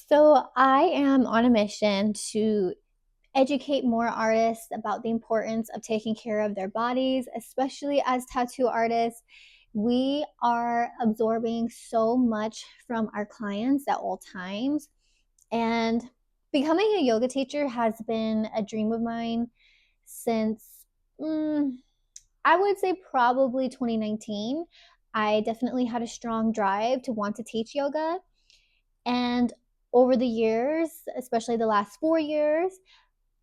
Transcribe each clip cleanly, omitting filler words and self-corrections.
So I am on a mission to educate more artists about the importance of taking care of their bodies, especially as tattoo artists. We are absorbing so much from our clients at all times. And becoming a yoga teacher has been a dream of mine since, I would say, probably 2019. I definitely had a strong drive to want to teach yoga. And over the years, especially the last 4 years,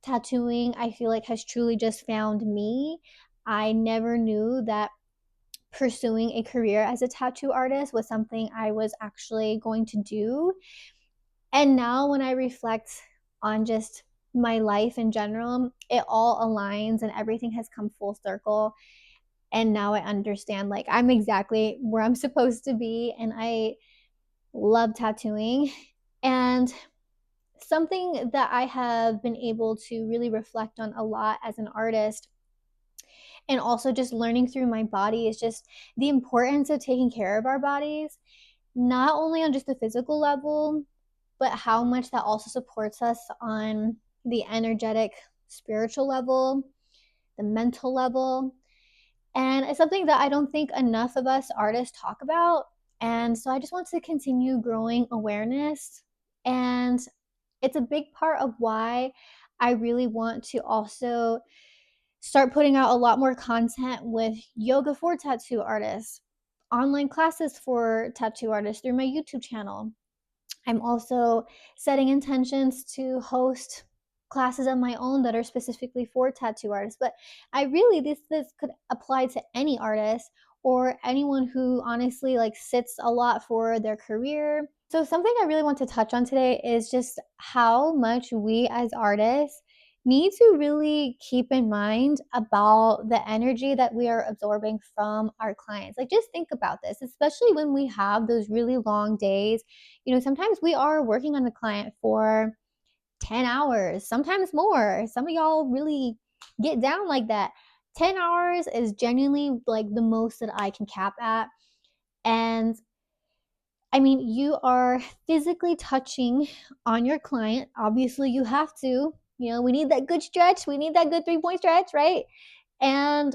tattooing, I feel like, has truly just found me. I never knew that pursuing a career as a tattoo artist was something I was actually going to do. And now, when I reflect on just my life in general, it all aligns and everything has come full circle. And now I understand, like, I'm exactly where I'm supposed to be. And I love tattooing. And something that I have been able to really reflect on a lot as an artist, and also just learning through my body, is just the importance of taking care of our bodies, not only on just the physical level, but how much that also supports us on the energetic, spiritual level, the mental level. And it's something that I don't think enough of us artists talk about. And so I just want to continue growing awareness. And it's a big part of why I really want to also start putting out a lot more content with yoga for tattoo artists, online classes for tattoo artists through my YouTube channel. I'm also setting intentions to host classes of my own that are specifically for tattoo artists. But I really, this could apply to any artist or anyone who honestly like sits a lot for their career. So something I really want to touch on today is just how much we as artists need to really keep in mind about the energy that we are absorbing from our clients. Like, just think about this, especially when we have those really long days. Sometimes we are working on the client for 10 hours, sometimes more. Some of y'all really get down like that. 10 hours is genuinely like the most that I can cap at. And I mean, you are physically touching on your client. Obviously, you have to. We need that good stretch. We need that good 3-point stretch, right? And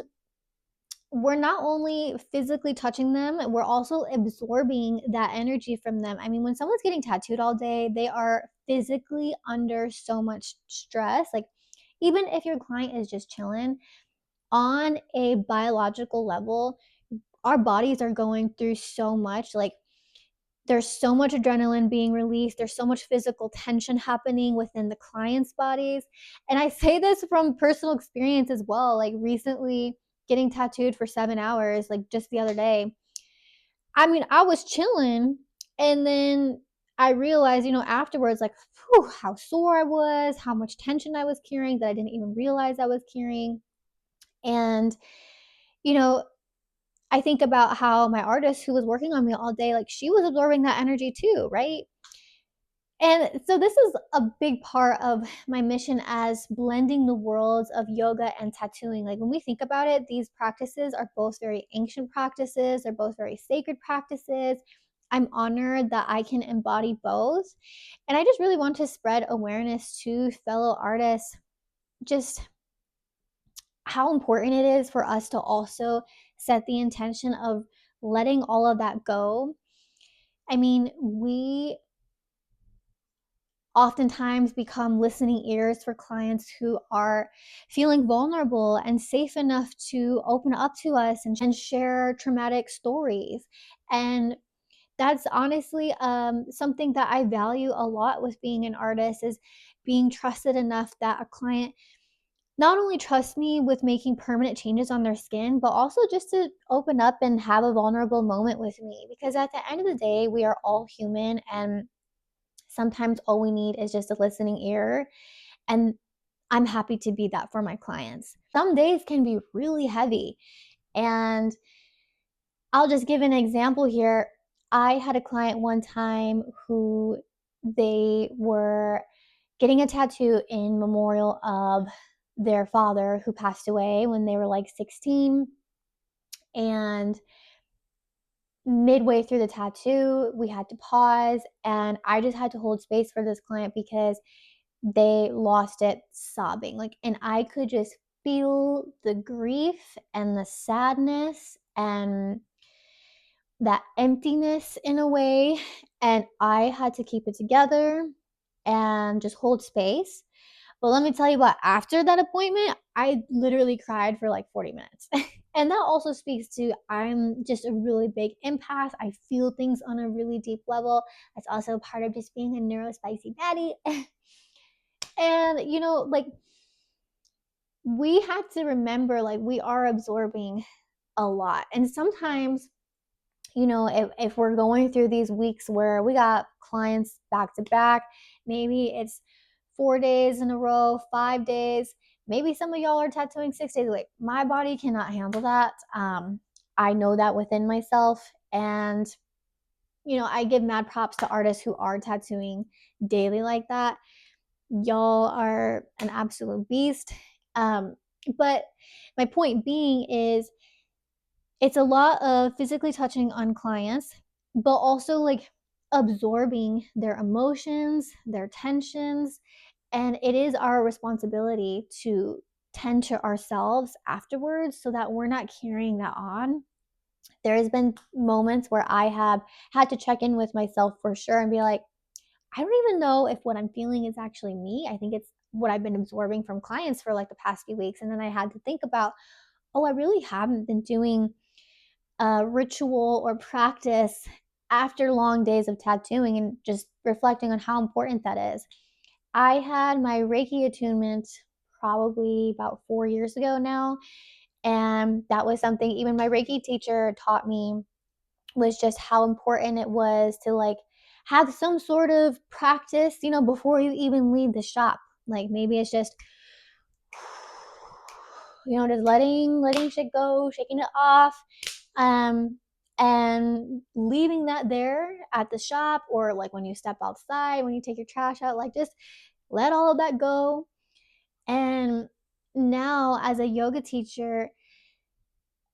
we're not only physically touching them, we're also absorbing that energy from them. I mean, when someone's getting tattooed all day, they are physically under so much stress. Like, even if your client is just chilling, on a biological level, our bodies are going through so much. Like, there's so much adrenaline being released. There's so much physical tension happening within the client's bodies. And I say this from personal experience as well. Like, recently, getting tattooed for 7 hours, like just the other day. I mean, I was chilling, and then I realized, afterwards, like, how sore I was, how much tension I was carrying that I didn't even realize I was carrying. And, you know, I think about how my artist who was working on me all day, like, she was absorbing that energy too, right? And so this is a big part of my mission as blending the worlds of yoga and tattooing. Like, when we think about it, these practices are both very ancient practices, they're both very sacred practices. I'm honored that I can embody both. And I just really want to spread awareness to fellow artists, just how important it is for us to also set the intention of letting all of that go. I mean, we oftentimes become listening ears for clients who are feeling vulnerable and safe enough to open up to us and share traumatic stories. And that's honestly something that I value a lot with being an artist, is being trusted enough that a client not only trusts me with making permanent changes on their skin, but also just to open up and have a vulnerable moment with me. Because at the end of the day, we are all human, and sometimes all we need is just a listening ear. And I'm happy to be that for my clients. Some days can be really heavy. And I'll just give an example here. I had a client one time who they were getting a tattoo in memorial of their father who passed away when they were like 16. And midway through the tattoo, we had to pause, and I just had to hold space for this client because they lost it sobbing. Like, and I could just feel the grief and the sadness and that emptiness in a way. And I had to keep it together and just hold space. But let me tell you what, after that appointment, I literally cried for like 40 minutes. And that also speaks to I'm just a really big empath. I feel things on a really deep level. That's also part of just being a neurospicy daddy. And, like, we have to remember, like, we are absorbing a lot. And sometimes, if we're going through these weeks where we got clients back to back, maybe it's 4 days in a row, 5 days, maybe some of y'all are tattooing 6 days a week. My body cannot handle that. I know that within myself. And, I give mad props to artists who are tattooing daily like that. Y'all are an absolute beast. But my point being is it's a lot of physically touching on clients, but also like absorbing their emotions, their tensions. And it is our responsibility to tend to ourselves afterwards so that we're not carrying that on. There has been moments where I have had to check in with myself for sure and be like, I don't even know if what I'm feeling is actually me. I think it's what I've been absorbing from clients for like the past few weeks. And then I had to think about, oh, I really haven't been doing ritual or practice after long days of tattooing and just reflecting on how important that is. I had my Reiki attunement probably about 4 years ago now. And that was something even my Reiki teacher taught me, was just how important it was to like have some sort of practice, before you even leave the shop. Like maybe it's just, just letting shit go, shaking it off, and leaving that there at the shop, or like when you step outside, when you take your trash out, like just let all of that go. And now as a yoga teacher,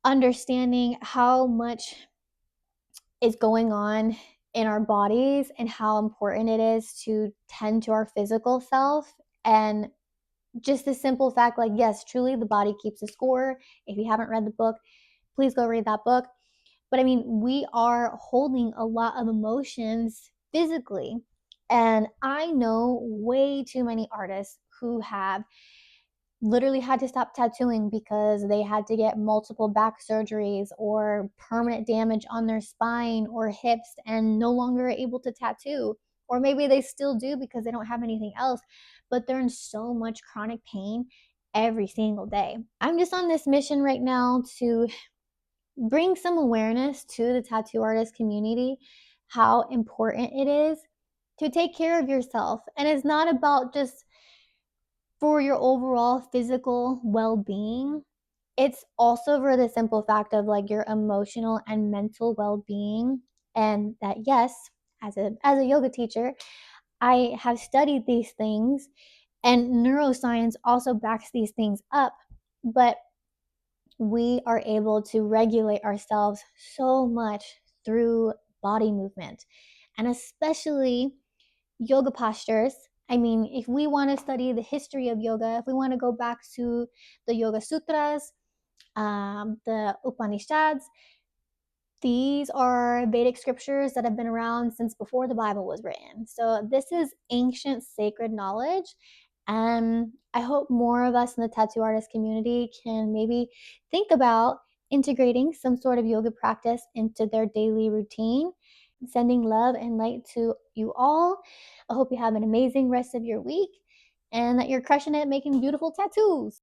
understanding how much is going on in our bodies and how important it is to tend to our physical self. And just the simple fact, like, yes, truly the body keeps a score. If you haven't read the book, please go read that book. But I mean, we are holding a lot of emotions physically. And I know way too many artists who have literally had to stop tattooing because they had to get multiple back surgeries or permanent damage on their spine or hips and no longer able to tattoo. Or maybe they still do because they don't have anything else, but they're in so much chronic pain every single day. I'm just on this mission right now to bring some awareness to the tattoo artist community, how important it is to take care of yourself. And it's not about just for your overall physical well-being. It's also for the simple fact of like your emotional and mental well-being. And that, yes, as a yoga teacher, I have studied these things, and neuroscience also backs these things up. But we are able to regulate ourselves so much through body movement, and especially yoga postures. I mean, if we want to study the history of yoga, if we want to go back to the Yoga Sutras, the Upanishads, these are Vedic scriptures that have been around since before the Bible was written. So this is ancient sacred knowledge. And I hope more of us in the tattoo artist community can maybe think about integrating some sort of yoga practice into their daily routine. Sending love and light to you all. I hope you have an amazing rest of your week and that you're crushing it making beautiful tattoos.